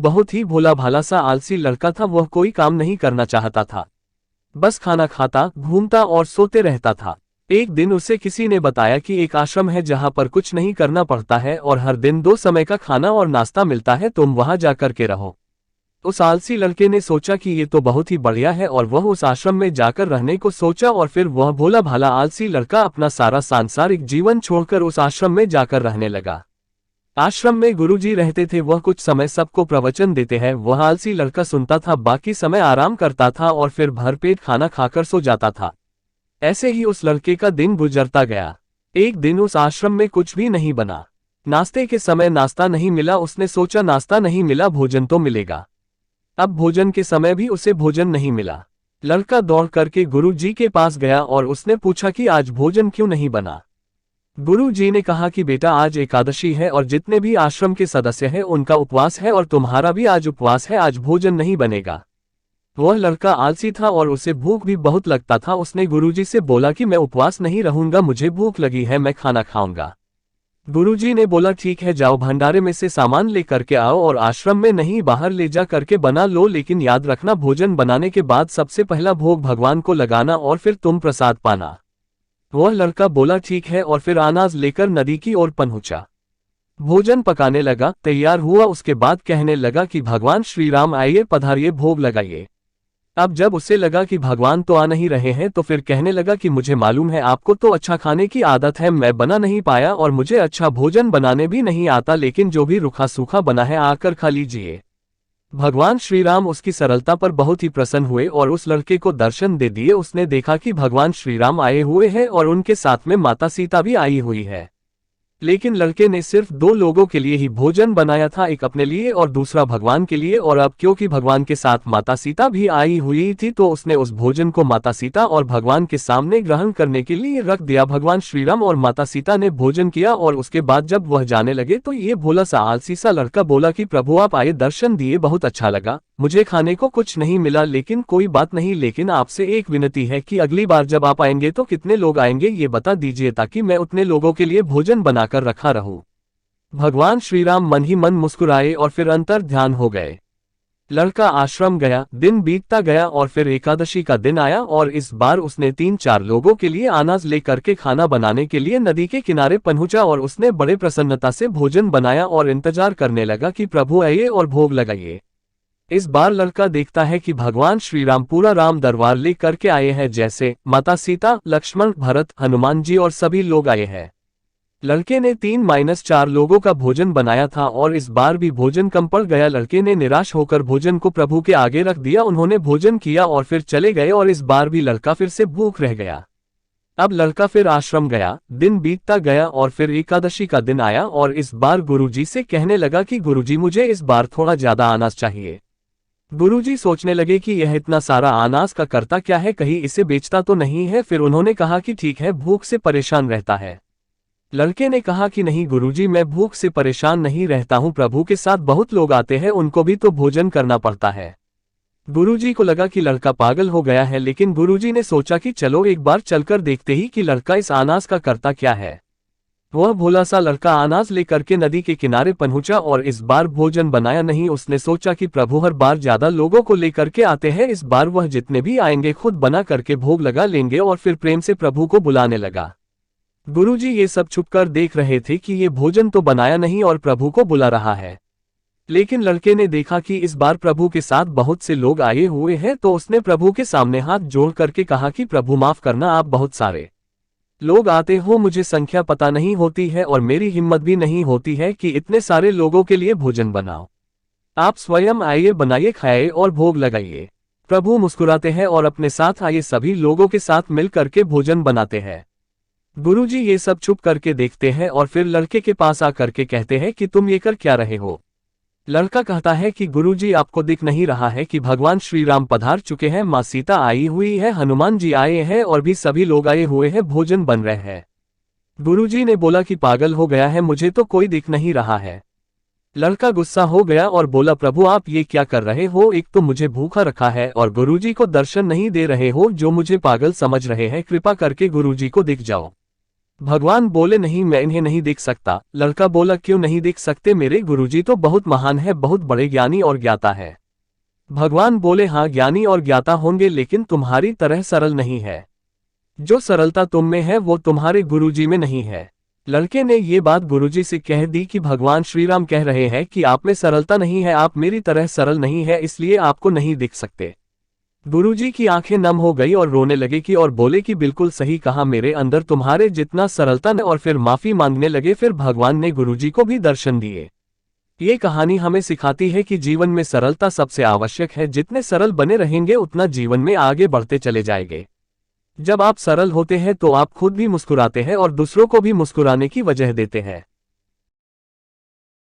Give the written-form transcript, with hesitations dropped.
बहुत ही भोला भाला सा आलसी लड़का था। वह कोई काम नहीं करना चाहता था, बस खाना खाता, घूमता और सोते रहता था। एक दिन उसे किसी ने बताया कि एक आश्रम है जहां पर कुछ नहीं करना पड़ता है और हर दिन 2 समय का खाना और नाश्ता मिलता है, तुम वहां जाकर के रहो। उस आलसी लड़के ने सोचा कि ये तो बहुत ही बढ़िया है और वह उस आश्रम में जाकर रहने को सोचा और फिर वह भोला भाला आलसी लड़का अपना सारा सांसारिक जीवन छोड़कर उस आश्रम में जाकर रहने लगा। आश्रम में गुरुजी रहते थे, वह कुछ समय सबको प्रवचन देते हैं। वह आलसी लड़का सुनता था, बाकी समय आराम करता था और फिर भरपेट खाना खाकर सो जाता था। ऐसे ही उस लड़के का दिन गुजरता गया। एक दिन उस आश्रम में कुछ भी नहीं बना। नाश्ते के समय नाश्ता नहीं मिला। उसने सोचा नाश्ता नहीं मिला, भोजन तो मिलेगा। अब भोजन के समय भी उसे भोजन नहीं मिला। लड़का दौड़ करके गुरुजी के पास गया और उसने पूछा कि आज भोजन क्यों नहीं बना। गुरुजी ने कहा कि बेटा, आज एकादशी है और जितने भी आश्रम के सदस्य हैं उनका उपवास है और तुम्हारा भी आज उपवास है, आज भोजन नहीं बनेगा। वह लड़का आलसी था और उसे भूख भी बहुत लगता था। उसने गुरुजी से बोला कि मैं उपवास नहीं रहूंगा, मुझे भूख लगी है, मैं खाना खाऊंगा। गुरुजी ने बोला ठीक है, जाओ भंडारे में से सामान लेकर के आओ और आश्रम में नहीं बाहर ले जा करके बना लो, लेकिन याद रखना भोजन बनाने के बाद सबसे पहला भोग भगवान को लगाना और फिर तुम प्रसाद पाना। वह लड़का बोला ठीक है और फिर अनाज लेकर नदी की ओर पहुंचा। भोजन पकाने लगा, तैयार हुआ। उसके बाद कहने लगा कि भगवान श्री राम आइए, पधारिए, भोग लगाइए। अब जब उसे लगा कि भगवान तो आ नहीं रहे हैं तो फिर कहने लगा कि मुझे मालूम है आपको तो अच्छा खाने की आदत है, मैं बना नहीं पाया और मुझे अच्छा भोजन बनाने भी नहीं आता, लेकिन जो भी रूखा सूखा बना है आकर खा लीजिए। भगवान श्री राम उसकी सरलता पर बहुत ही प्रसन्न हुए और उस लड़के को दर्शन दे दिए। उसने देखा कि भगवान श्री राम आए हुए हैं और उनके साथ में माता सीता भी आई हुई है, लेकिन लड़के ने सिर्फ 2 लोगों के लिए ही भोजन बनाया था, एक अपने लिए और दूसरा भगवान के लिए। और अब क्योंकि भगवान के साथ माता सीता भी आई हुई थी तो उसने उस भोजन को माता सीता और भगवान के सामने ग्रहण करने के लिए रख दिया। भगवान श्री राम और माता सीता ने भोजन किया और उसके बाद जब वह जाने लगे तो ये भोला सा आलसी सा लड़का बोला कि प्रभु आप आए, दर्शन दिए, बहुत अच्छा लगा, मुझे खाने को कुछ नहीं मिला, लेकिन कोई बात नहीं, लेकिन आपसे एक विनती है कि अगली बार जब आप आएंगे तो कितने लोग आएंगे ये बता दीजिए ताकि मैं उतने लोगों के लिए भोजन बनाकर रखा रहूं। भगवान श्री राम मन ही मन मुस्कुराए और फिर अंतर ध्यान हो गए। लड़का आश्रम गया, दिन बीतता गया और फिर एकादशी का दिन आया और इस बार उसने 3-4 लोगों के लिए अनाज लेकर के खाना बनाने के लिए नदी के किनारे पहुंचा और उसने बड़े प्रसन्नता से भोजन बनाया और इंतजार करने लगा कि प्रभु आइए और भोग लगाइए। इस बार लड़का देखता है कि भगवान श्री राम पूरा राम दरबार ले करके आए हैं, जैसे माता सीता, लक्ष्मण, भरत, हनुमान जी और सभी लोग आए हैं। लड़के ने 3-4 लोगों का भोजन बनाया था और इस बार भी भोजन कम पड़ गया। लड़के ने निराश होकर भोजन को प्रभु के आगे रख दिया। उन्होंने भोजन किया और फिर चले गए और इस बार भी लड़का फिर से भूख रह गया। अब लड़का फिर आश्रम गया, दिन बीतता गया और फिर एकादशी का दिन आया और इस बार गुरुजी से कहने लगा कि गुरुजी मुझे इस बार थोड़ा ज्यादा अनाज चाहिए। गुरुजी सोचने लगे कि यह इतना सारा अनाज का करता क्या है, कहीं इसे बेचता तो नहीं है। फिर उन्होंने कहा कि ठीक है, भूख से परेशान रहता है। लड़के ने कहा कि नहीं गुरुजी, मैं भूख से परेशान नहीं रहता हूँ, प्रभु के साथ बहुत लोग आते हैं, उनको भी तो भोजन करना पड़ता है। गुरुजी को लगा कि लड़का पागल हो गया है, लेकिन गुरुजी ने सोचा कि चलो एक बार चलकर देखते ही कि लड़का इस अनाज का करता क्या है। वह भोला सा लड़का अनाज लेकर के नदी के किनारे पहुंचा और इस बार भोजन बनाया नहीं। उसने सोचा कि प्रभु हर बार ज्यादा लोगों को लेकर के आते हैं, इस बार वह जितने भी आएंगे खुद बना करके भोग लगा लेंगे और फिर प्रेम से प्रभु को बुलाने लगा। गुरुजी ये सब छुपकर देख रहे थे कि ये भोजन तो बनाया नहीं और प्रभु को बुला रहा है, लेकिन लड़के ने देखा कि इस बार प्रभु के साथ बहुत से लोग आए हुए हैं तो उसने प्रभु के सामने हाथ जोड़ करके कहा कि प्रभु माफ करना, आप बहुत सारे लोग आते हो, मुझे संख्या पता नहीं होती है और मेरी हिम्मत भी नहीं होती है कि इतने सारे लोगों के लिए भोजन बनाओ। आप स्वयं आइए, बनाइए, खाइए और भोग लगाइए। प्रभु मुस्कुराते हैं और अपने साथ आए सभी लोगों के साथ मिल करके भोजन बनाते हैं। गुरुजी ये सब चुप करके देखते हैं और फिर लड़के के पास आकर के कहते हैं कि तुम ये कर क्या रहे हो। लड़का कहता है कि गुरुजी आपको दिख नहीं रहा है कि भगवान श्री राम पधार चुके हैं, माँ सीता आई हुई है, हनुमान जी आए हैं और भी सभी लोग आए हुए हैं, भोजन बन रहे हैं। गुरुजी ने बोला कि पागल हो गया है, मुझे तो कोई दिख नहीं रहा है। लड़का गुस्सा हो गया और बोला प्रभु आप ये क्या कर रहे हो, एक तो मुझे भूखा रखा है और गुरुजी को दर्शन नहीं दे रहे हो, जो मुझे पागल समझ रहे हैं, कृपा करके गुरुजी को दिख जाओ। भगवान बोले नहीं, मैं इन्हें नहीं देख सकता। लड़का बोला, क्यों नहीं देख सकते, मेरे गुरुजी तो बहुत महान है, बहुत बड़े ज्ञानी और ज्ञाता है। भगवान बोले, हाँ ज्ञानी और ज्ञाता होंगे, लेकिन तुम्हारी तरह सरल नहीं है। जो सरलता तुम में है वो तुम्हारे गुरुजी में नहीं है। लड़के ने ये बात गुरुजी से कह दी कि भगवान श्री राम कह रहे हैं कि आप में सरलता नहीं है, आप मेरी तरह सरल नहीं है, इसलिए आपको नहीं दिख सकते। गुरुजी की आंखें नम हो गई और रोने लगे कि और बोले कि बिल्कुल सही कहा, मेरे अंदर तुम्हारे जितना सरलता न। और फिर माफी मांगने लगे। फिर भगवान ने गुरुजी को भी दर्शन दिए। ये कहानी हमें सिखाती है कि जीवन में सरलता सबसे आवश्यक है। जितने सरल बने रहेंगे उतना जीवन में आगे बढ़ते चले जाएंगे। जब आप सरल होते हैं तो आप खुद भी मुस्कुराते हैं और दूसरों को भी मुस्कुराने की वजह देते हैं।